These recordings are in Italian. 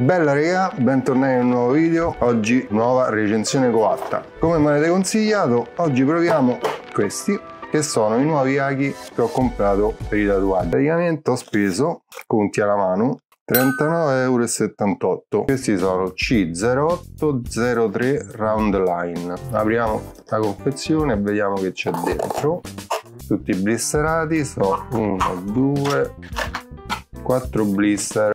Bella raga, bentornati in un nuovo video. Oggi nuova recensione coatta. Come mi avete consigliato, oggi proviamo questi che sono i nuovi Haki che ho comprato per i tatuaggi. Praticamente ho speso, conti alla mano, 39,78 €. Questi sono C0803 Round Line. Apriamo la confezione e vediamo che c'è dentro. Tutti blisterati, sono 1, 2, 4 blister.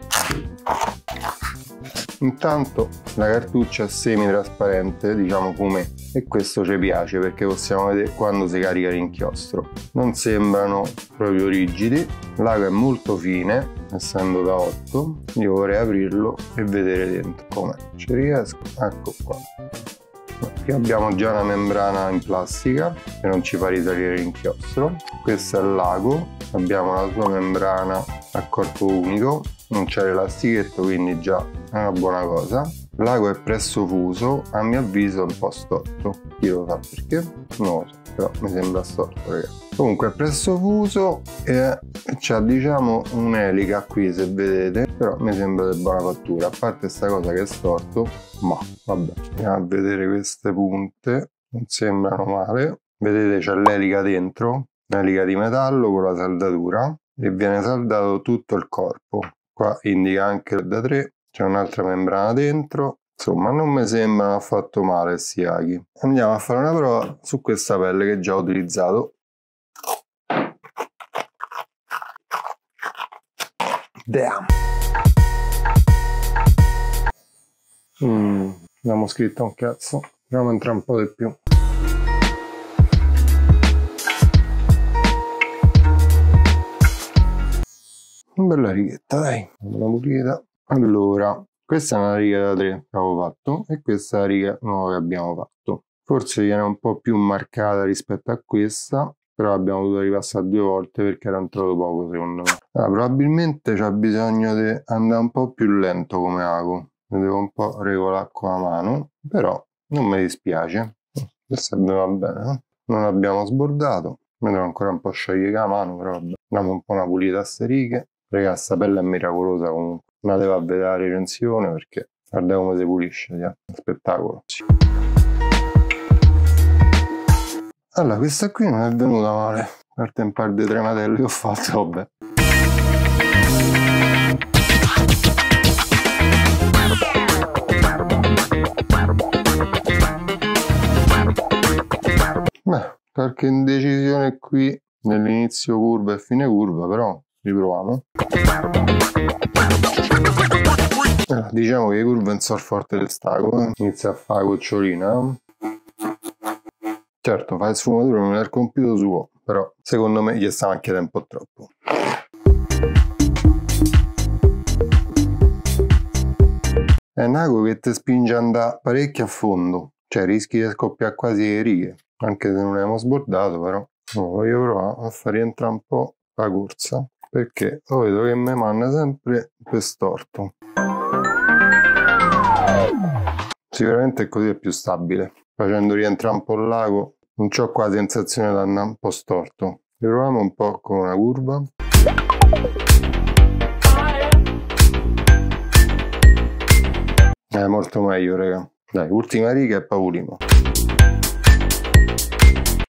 Intanto la cartuccia è semi trasparente, diciamo come, e questo ci piace perché possiamo vedere quando si carica l'inchiostro. Non sembrano proprio rigidi, l'ago è molto fine, essendo da 8. Io vorrei aprirlo e vedere dentro com'è. Ci riesco? Ecco qua. Qui abbiamo già una membrana in plastica che non ci fa risalire l'inchiostro. Questo è l'ago, abbiamo la sua membrana a corpo unico, non c'è l'elastichetto, quindi già è una buona cosa. L'ago è presso fuso, a mio avviso è un po' storto. Chi lo sa perché? Non lo so, però mi sembra storto, ragazzi. Comunque è presso fuso e c'ha, diciamo, un'elica qui, se vedete, però mi sembra di buona fattura, a parte questa cosa che è storto, ma vabbè. Andiamo a vedere queste punte, non sembrano male. Vedete, c'è l'elica dentro, un'elica di metallo con la saldatura, e viene saldato tutto il corpo. Qua indica anche da 3, c'è un'altra membrana dentro. Insomma, non mi sembrano affatto male questi Haki. Andiamo a fare una prova su questa pelle che già ho utilizzato. Damn. Abbiamo scritto un cazzo. Proviamo a entrare un po' di più. Una bella righetta, dai, una pulita. Allora, questa è una riga da 3 che avevo fatto e questa è la riga nuova che abbiamo fatto. Forse viene un po' più marcata rispetto a questa, però abbiamo dovuto ripassare 2 volte perché era entrato poco, secondo me. Allora, probabilmente c'ha bisogno di andare un po' più lento come ago. Mi devo un po' regolare con la mano, però non mi dispiace. Questo va bene, non abbiamo sbordato. Mi devo ancora un po' sciogliere la mano, però vabbè. Diamo un po' una pulita a ste righe. Raga, sta pelle è miracolosa comunque. Andate a vedere la recensione perché guarda come si pulisce, è un spettacolo. Allora, questa qui non è venuta male, a parte un par di trematelle che ho fatto, vabbè. Beh, qualche indecisione qui nell'inizio curva e fine curva, però riproviamo. Diciamo che le curve non sono forte del stago, inizia a fare gocciolina. Certo, fa le sfumature non è il compito suo, però secondo me gli sta anche un po' troppo. È un ago che ti spinge ad andare parecchio a fondo, cioè rischi di scoppiare quasi le righe, anche se non abbiamo sbordato, però voglio provare a far rientrare un po' la corsa, perché lo vedo che mi manna sempre per storto. Sicuramente così è più stabile. Facendo rientrare un po' l'ago non ho qua la sensazione di andare un po' storto. Riproviamo un po' con una curva. È molto meglio, raga. Dai, ultima riga e poi puliamo.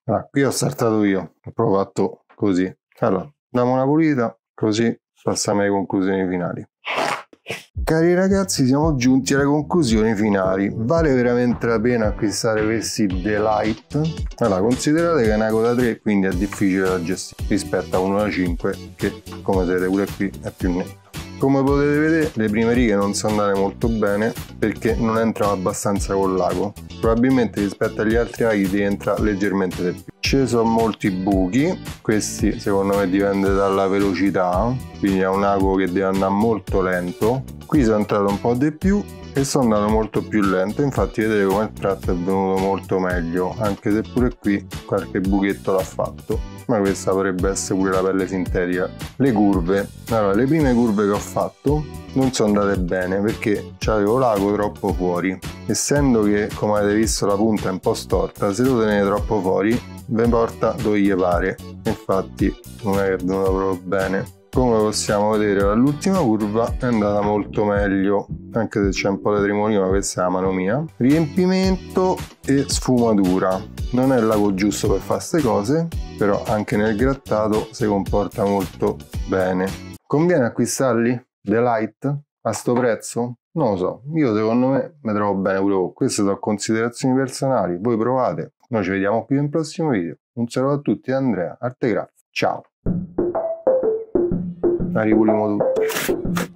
Ah, qui ho saltato io, ho provato così. Allora, diamo una pulita, così passiamo alle conclusioni finali. Cari ragazzi, siamo giunti alle conclusioni finali. Vale veramente la pena acquistare questi The Light? Allora, considerate che è un ago da 3, quindi è difficile da gestire rispetto a uno da 5 che, come vedete pure qui, è più netto. Come potete vedere, le prime righe non sono andate molto bene perché non entrano abbastanza con l'ago. Probabilmente rispetto agli altri Haki ti entra leggermente di più. Ci sono molti buchi, questi secondo me dipende dalla velocità, quindi è un ago che deve andare molto lento. Qui sono entrato un po' di più e sono andato molto più lento, infatti vedete come il tratto è venuto molto meglio, anche se pure qui qualche buchetto l'ha fatto. Ma questa potrebbe essere pure la pelle sintetica. Le curve, allora le prime curve che ho fatto non sono andate bene perché c'avevo l'ago troppo fuori, essendo che, come avete visto, la punta è un po' storta. Se lo tenete troppo fuori vi porta dove gli pare, infatti non è che è venuto proprio bene. come possiamo vedere dall'ultima curva è andata molto meglio, anche se c'è un po' di tremolino, ma questa è la mano mia. Riempimento e sfumatura, non è il lago giusto per fare queste cose, però anche nel grattato si comporta molto bene. Conviene acquistarli? The Light? A sto prezzo? Non lo so, io secondo me mi trovo bene pure voi. Queste sono considerazioni personali, voi provate. Noi ci vediamo qui nel prossimo video. Un saluto a tutti da Andrea, Artegraph. Ciao! La ripulimo tutto.